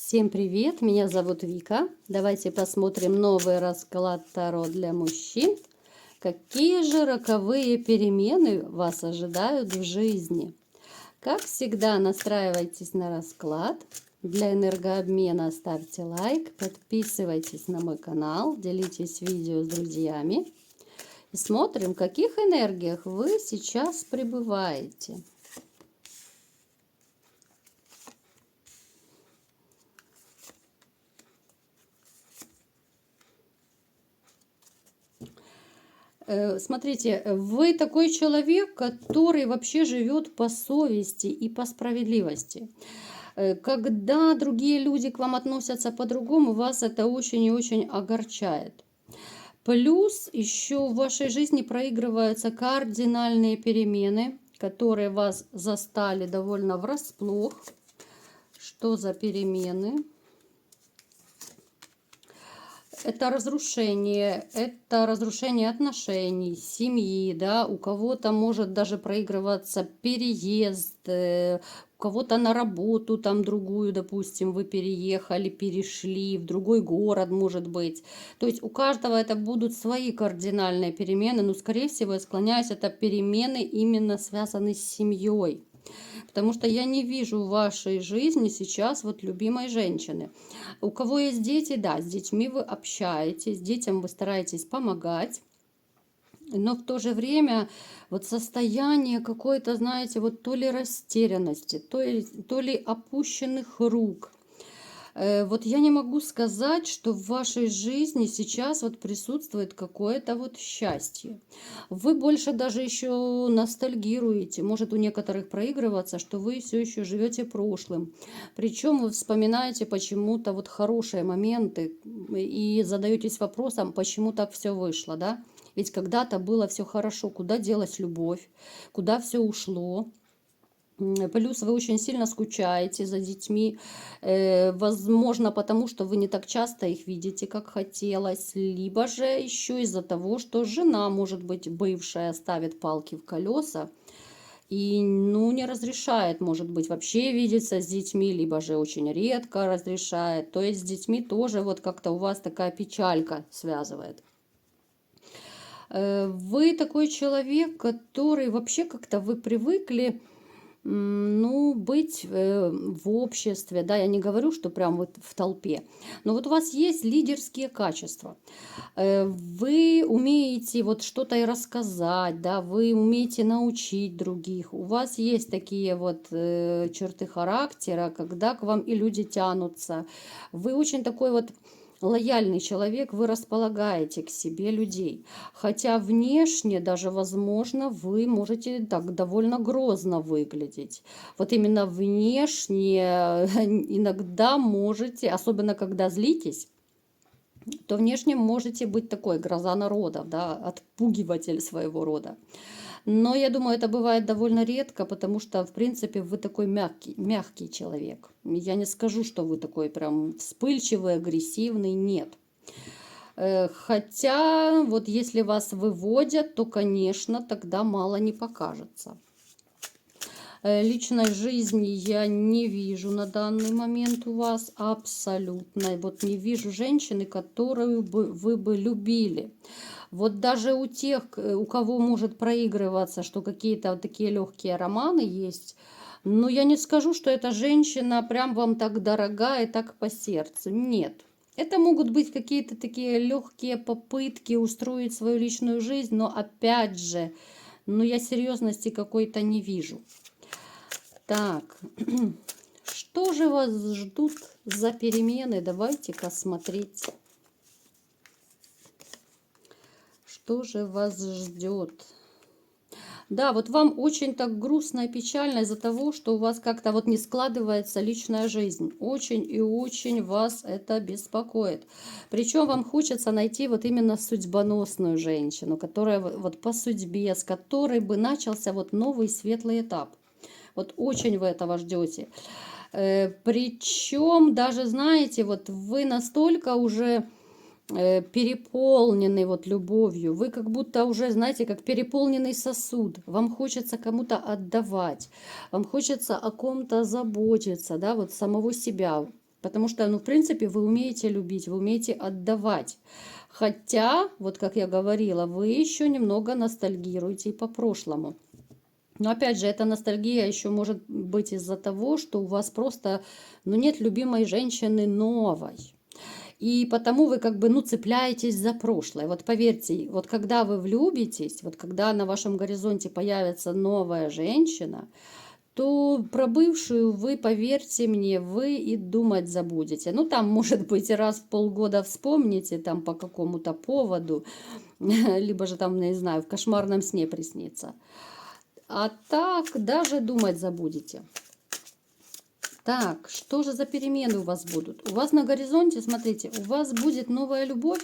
Всем привет, меня зовут Вика. Давайте посмотрим новый расклад Таро для мужчин. Какие же роковые перемены вас ожидают в жизни? Как всегда, настраивайтесь на расклад. Для энергообмена ставьте лайк, подписывайтесь на мой канал, делитесь видео с друзьями. И смотрим, в каких энергиях вы сейчас пребываете. Смотрите, вы такой человек, который вообще живет по совести и по справедливости. Когда другие люди к вам относятся по-другому, вас это очень и очень огорчает. Плюс еще в вашей жизни проигрываются кардинальные перемены, которые вас застали довольно врасплох. Что за перемены? Это разрушение отношений, семьи, да, у кого-то может даже проигрываться переезд, у кого-то на работу там другую, допустим, вы переехали, перешли в другой город, может быть. То есть у каждого это будут свои кардинальные перемены, но, скорее всего, я склоняюсь, это перемены именно связаны с семьей. Потому что я не вижу в вашей жизни сейчас вот любимой женщины. У кого есть дети, да, с детьми вы общаетесь, детям вы стараетесь помогать. Но в то же время вот состояние какой-то, знаете, вот то ли растерянности, то ли опущенных рук. Вот я не могу сказать, что в вашей жизни сейчас вот присутствует какое-то вот счастье. Вы больше даже еще ностальгируете, может у некоторых проигрываться, что вы все еще живете прошлым. Причем вы вспоминаете почему-то вот хорошие моменты и задаетесь вопросом, почему так все вышло, да? Ведь когда-то было все хорошо, куда делась любовь, куда все ушло. Плюс вы очень сильно скучаете за детьми, возможно, потому что вы не так часто их видите, как хотелось, либо же еще из-за того, что жена, может быть, бывшая, ставит палки в колеса и, ну, не разрешает, может быть, вообще видеться с детьми, либо же очень редко разрешает. То есть с детьми тоже вот как-то у вас такая печалька связывает. Вы такой человек, который вообще как-то вы привыкли, ну, быть в обществе, да, я не говорю, что прям вот в толпе, но вот у вас есть лидерские качества. Вы умеете вот что-то и рассказать, да, вы умеете научить других. У вас есть такие вот черты характера, когда к вам и люди тянутся. Вы очень такой вот лояльный человек, вы располагаете к себе людей. Хотя внешне даже, возможно, вы можете так довольно грозно выглядеть. Вот именно внешне иногда можете, особенно когда злитесь, то внешне можете быть такой гроза народов, да, отпугиватель своего рода. Но я думаю, это бывает довольно редко, потому что, в принципе, вы такой мягкий человек. Я не скажу, что вы такой прям вспыльчивый, агрессивный, нет. Хотя, вот если вас выводят, то, конечно, тогда мало не покажется. Личной жизни я не вижу на данный момент у вас абсолютно. Вот не вижу женщины, которую вы бы любили. Вот даже у тех, у кого может проигрываться, что какие-то вот такие легкие романы есть, но я не скажу, что эта женщина прям вам так дорога и так по сердцу. Нет. Это могут быть какие-то такие легкие попытки устроить свою личную жизнь, но опять же, ну я серьезности какой-то не вижу. Так, что же вас ждут за перемены? Давайте-ка смотреть. Что же вас ждет? Да, вот вам очень так грустно и печально из-за того, что у вас как-то вот не складывается личная жизнь. Очень и очень вас это беспокоит. Причем вам хочется найти вот именно судьбоносную женщину, которая вот по судьбе, с которой бы начался вот новый светлый этап. Вот очень вы этого ждете. Причем даже, знаете, вот вы настолько уже переполнены вот любовью. Вы как будто уже, знаете, как переполненный сосуд. Вам хочется кому-то отдавать. Вам хочется о ком-то заботиться, да, вот самого себя Потому что, ну, в принципе, вы умеете любить, вы умеете отдавать. Хотя, вот как я говорила, вы еще немного ностальгируете и по прошлому. Но опять же, эта ностальгия еще может быть из-за того, что у вас просто, ну, нет любимой женщины новой. И потому вы как бы, ну, цепляетесь за прошлое. Вот поверьте, вот когда вы влюбитесь, вот когда на вашем горизонте появится новая женщина, то про бывшую вы, поверьте мне, вы и думать забудете. Ну, там, может быть, раз в полгода вспомните, там, по какому-то поводу, либо же там, не знаю, в кошмарном сне приснится. А так даже думать забудете. Так, что же за перемены у вас будут? У вас на горизонте, смотрите, у вас будет новая любовь.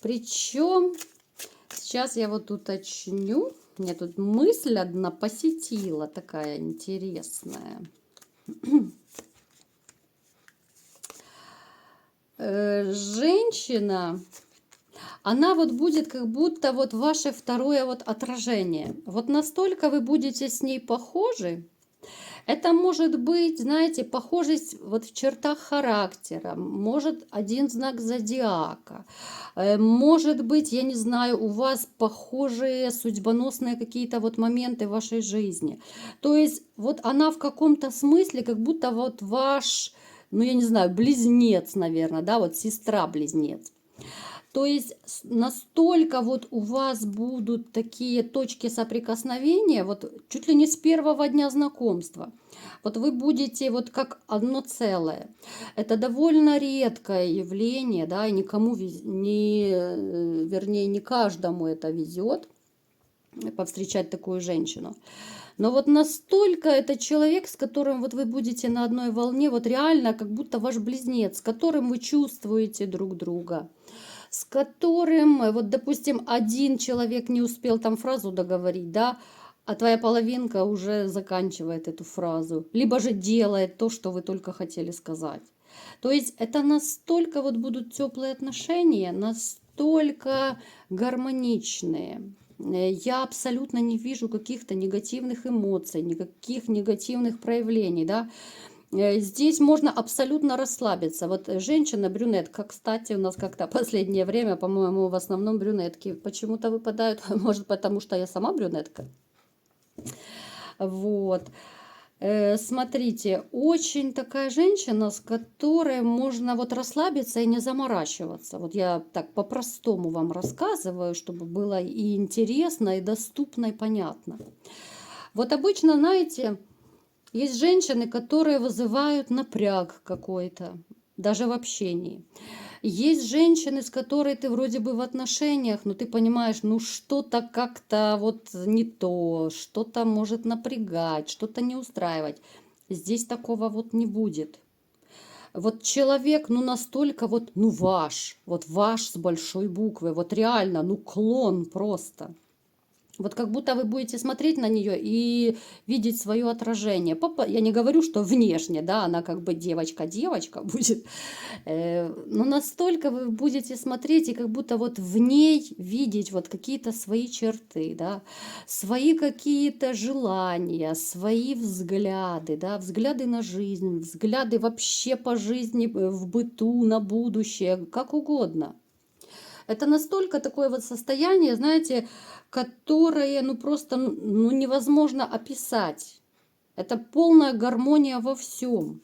Причем, сейчас я вот уточню. Мне тут мысль одна посетила, такая интересная. Женщина, она вот будет как будто вот ваше второе вот отражение. Вот настолько вы будете с ней похожи. Это может быть, знаете, похожесть вот в чертах характера, может один знак зодиака, может быть, я не знаю, у вас похожие судьбоносные какие-то вот моменты в вашей жизни. То есть вот она в каком-то смысле как будто вот ваш, ну я не знаю, близнец, наверное, да, вот сестра-близнец. То есть настолько вот у вас будут такие точки соприкосновения, вот чуть ли не с первого дня знакомства. Вот вы будете вот как одно целое. Это довольно редкое явление, да, и никому, вернее, не каждому это везет повстречать такую женщину. Но вот настолько это человек, с которым вот вы будете на одной волне, вот реально как будто ваш близнец, с которым вы чувствуете друг друга, с которым, вот, допустим, один человек не успел там фразу договорить, да, а твоя половинка уже заканчивает эту фразу, либо же делает то, что вы только хотели сказать. То есть это настолько вот будут теплые отношения, настолько гармоничные. Я абсолютно не вижу каких-то негативных эмоций, никаких негативных проявлений, да. Здесь можно абсолютно расслабиться. Вот женщина-брюнетка, кстати, у нас как-то последнее время, по-моему, в основном брюнетки почему-то выпадают. Может, потому что я сама брюнетка. Вот. Смотрите, очень такая женщина, с которой можно вот расслабиться и не заморачиваться. Вот я так по-простому вам рассказываю, чтобы было и интересно, и доступно, и понятно. Вот обычно, знаете, есть женщины, которые вызывают напряг какой-то, даже в общении. Есть женщины, с которой ты вроде бы в отношениях, но ты понимаешь, ну что-то как-то вот не то, что-то может напрягать, что-то не устраивать. Здесь такого вот не будет. Вот человек, ну настолько вот, ну вот ваш с большой буквы, вот реально, ну клон просто. Вот как будто вы будете смотреть на нее и видеть свое отражение. Я не говорю, что внешне, да, она как бы девочка-девочка будет, но настолько вы будете смотреть и как будто вот в ней видеть вот какие-то свои черты, да, свои какие-то желания, свои взгляды, да, взгляды на жизнь, взгляды вообще по жизни, в быту, на будущее, как угодно. Это настолько такое вот состояние, знаете, которое ну просто ну, невозможно описать. Это полная гармония во всем.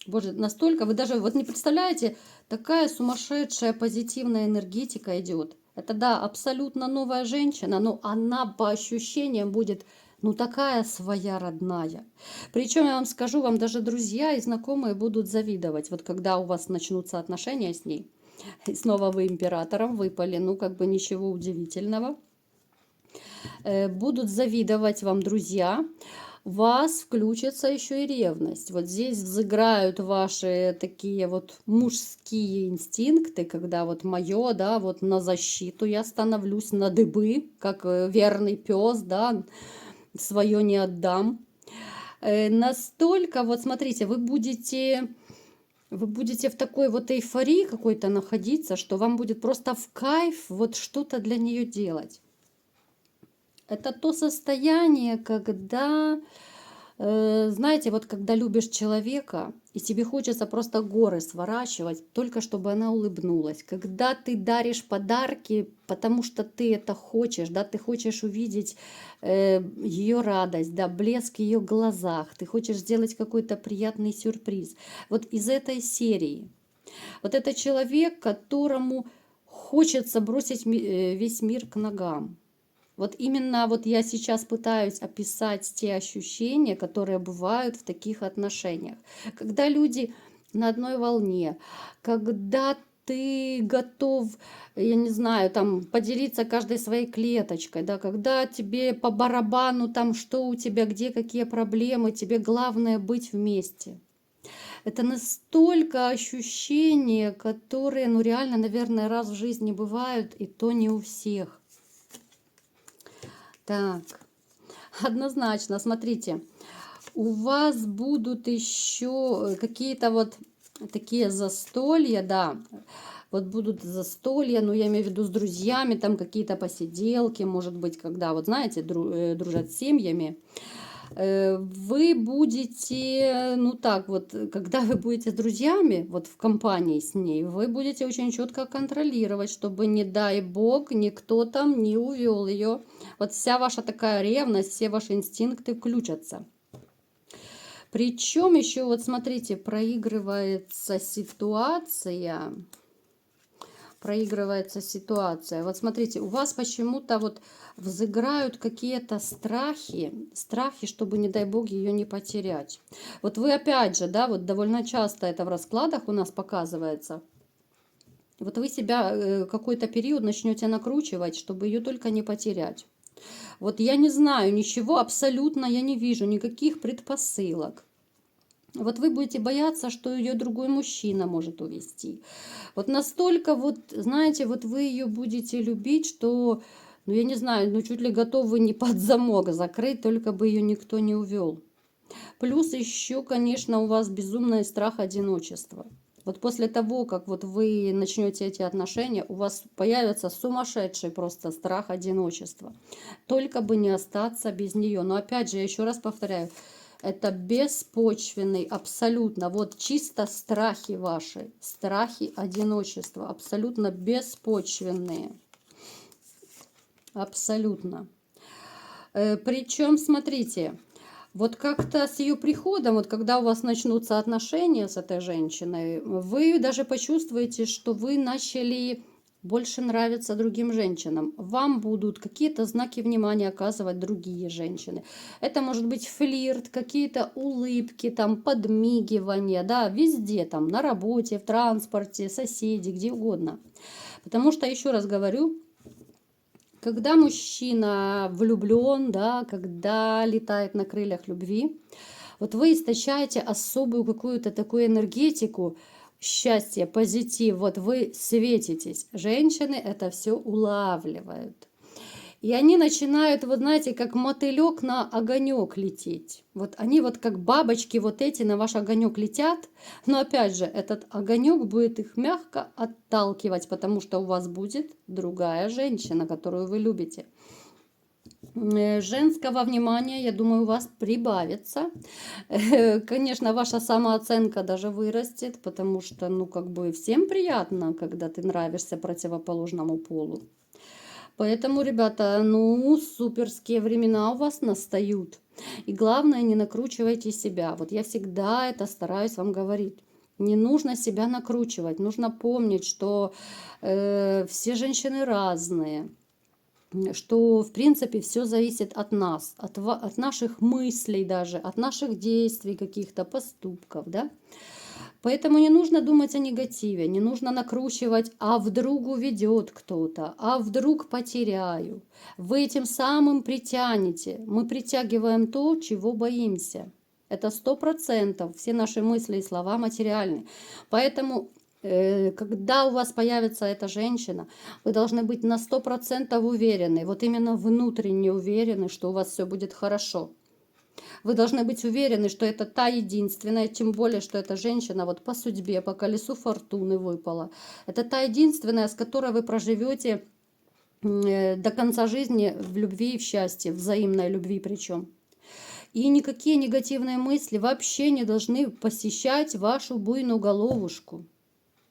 Боже, настолько вы даже вот не представляете, такая сумасшедшая позитивная энергетика идет. Это да, абсолютно новая женщина, но она по ощущениям будет ну такая своя родная. Причем я вам скажу, вам даже друзья и знакомые будут завидовать, вот когда у вас начнутся отношения с ней. И снова вы императором выпали, ну как бы ничего удивительного. Будут завидовать вам друзья, вас включится еще и ревность. Вот здесь взыграют ваши такие вот мужские инстинкты, когда вот мое, да, вот на защиту я становлюсь, на дыбы, как верный пес, да, свое не отдам. Настолько, вот смотрите, вы будете в такой вот эйфории какой-то находиться, что вам будет просто в кайф вот что-то для нее делать. Это то состояние, когда Знаете, вот когда любишь человека, и тебе хочется просто горы сворачивать, только чтобы она улыбнулась. Когда ты даришь подарки, потому что ты это хочешь, да, ты хочешь увидеть ее радость, да, блеск в ее глазах, ты хочешь сделать какой-то приятный сюрприз. Вот из этой серии. Вот это человек, которому хочется бросить весь мир к ногам. Вот именно вот я сейчас пытаюсь описать те ощущения, которые бывают в таких отношениях. Когда люди на одной волне, когда ты готов, я не знаю, там поделиться каждой своей клеточкой, да, когда тебе по барабану там, что у тебя, где какие проблемы, тебе главное быть вместе. Это настолько ощущения, которые, ну реально, наверное, раз в жизни бывают, и то не у всех. Так, однозначно, смотрите, у вас будут еще какие-то вот такие застолья, да, вот будут застолья, ну я имею в виду с друзьями, там какие-то посиделки, может быть, когда, вот знаете, дружат с семьями. Вы будете, ну так вот, когда вы будете с друзьями, вот в компании с ней, вы будете очень четко контролировать, чтобы, не дай бог, никто там не увел ее. Вот вся ваша такая ревность, все ваши инстинкты включатся. Причем еще, вот смотрите, проигрывается ситуация. Вот смотрите, у вас почему-то вот взыграют какие-то страхи, чтобы, не дай бог, ее не потерять. Вот вы опять же, да, вот довольно часто это в раскладах у нас показывается. Вот вы себя какой-то период начнете накручивать, чтобы ее только не потерять. Вот я не знаю, ничего абсолютно я не вижу, никаких предпосылок. Вот вы будете бояться, что ее другой мужчина может увести. Вот настолько, вот, знаете, вот вы ее будете любить, что, ну, я не знаю, ну, чуть ли готовы не под замок закрыть, только бы ее никто не увел. Плюс еще, конечно, у вас безумный страх одиночества. Вот после того, как вот вы начнете эти отношения, у вас появится сумасшедший просто страх одиночества. Только бы не остаться без нее. Но опять же, я еще раз повторяю, это беспочвенный, абсолютно, вот чисто страхи ваши, страхи одиночества, абсолютно беспочвенные. Абсолютно. Причем, смотрите, вот как-то с ее приходом, вот когда у вас начнутся отношения с этой женщиной, вы даже почувствуете, что вы начали больше нравиться другим женщинам. Вам будут какие-то знаки внимания оказывать другие женщины. Это может быть флирт, какие-то улыбки, там, подмигивания, да, везде, там, на работе, в транспорте, соседи, где угодно. Потому что, еще раз говорю, когда мужчина влюблен, да, когда летает на крыльях любви, вот вы источаете особую какую-то такую энергетику, счастье, позитив, вот вы светитесь. Женщины это все улавливают. И они начинают, вот знаете, как мотылек на огонек лететь. Вот они вот как бабочки вот эти на ваш огонек летят. Но опять же, этот огонек будет их мягко отталкивать, потому что у вас будет другая женщина, которую вы любите. Женского внимания, я думаю, у вас прибавится. Конечно, ваша самооценка даже вырастет, потому что, ну, как бы всем приятно, когда ты нравишься противоположному полу. Поэтому, ребята, ну, суперские времена у вас настают. И главное, не накручивайте себя. Вот я всегда это стараюсь вам говорить. Не нужно себя накручивать. Нужно помнить, что все женщины разные. Что, в принципе, все зависит от нас, от наших мыслей даже, от наших действий, каких-то поступков, да. Поэтому не нужно думать о негативе, не нужно накручивать, а вдруг уведет кто-то, а вдруг потеряю. Вы этим самым притянете. Мы притягиваем то, чего боимся. Это 100%. Все наши мысли и слова материальны. Поэтому, когда у вас появится эта женщина, вы должны быть на 100% уверены, вот именно внутренне уверены, что у вас все будет хорошо. Вы должны быть уверены, что это та единственная, тем более, что эта женщина вот по судьбе, по колесу фортуны выпала. Это та единственная, с которой вы проживете до конца жизни в любви и в счастье, взаимной любви причем. И никакие негативные мысли вообще не должны посещать вашу буйную головушку.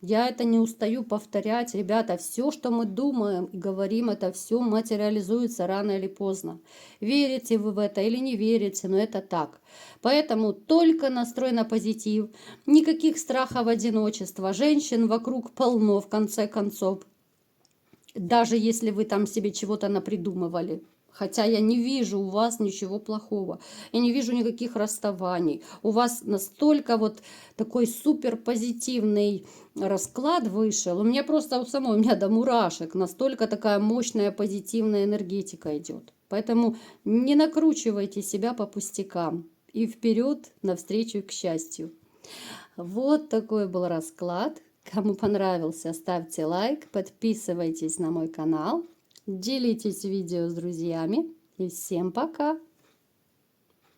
Я это не устаю повторять, ребята, все, что мы думаем и говорим, это все материализуется рано или поздно. Верите вы в это или не верите, но это так. Поэтому только настрой на позитив, никаких страхов одиночества, женщин вокруг полно в конце концов. Даже если вы там себе чего-то напридумывали. Хотя я не вижу у вас ничего плохого. Я не вижу никаких расставаний. У вас настолько вот такой супер позитивный расклад вышел. У меня просто у самой, у меня до мурашек. Настолько такая мощная позитивная энергетика идет. Поэтому не накручивайте себя по пустякам. И вперед навстречу к счастью. Вот такой был расклад. Кому понравился, ставьте лайк, подписывайтесь на мой канал, делитесь видео с друзьями и всем пока!